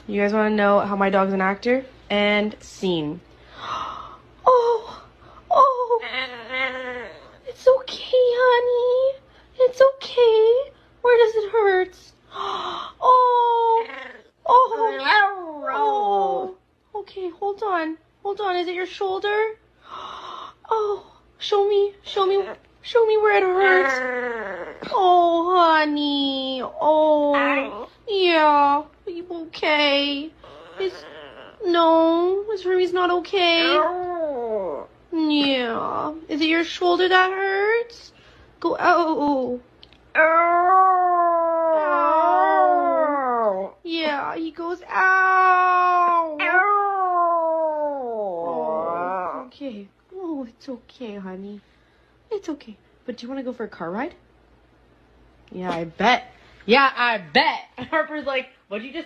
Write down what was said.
You guys want to know how my dog's an actor? And scene. Oh, it's okay, honey. It's okay. Where does it hurt? Oh. Okay, hold on. Is it your shoulder? Oh, show me where it hurts. Oh, honey. Oh, yeah. Are you okay? No, Miss Hermie's not okay. Yeah. Is it your shoulder that hurts? Go out. Yeah, he goes ow. Oh, okay. Oh, it's okay, honey. It's okay. But do you want to go for a car ride? Yeah, I bet. Harper's like, what'd you just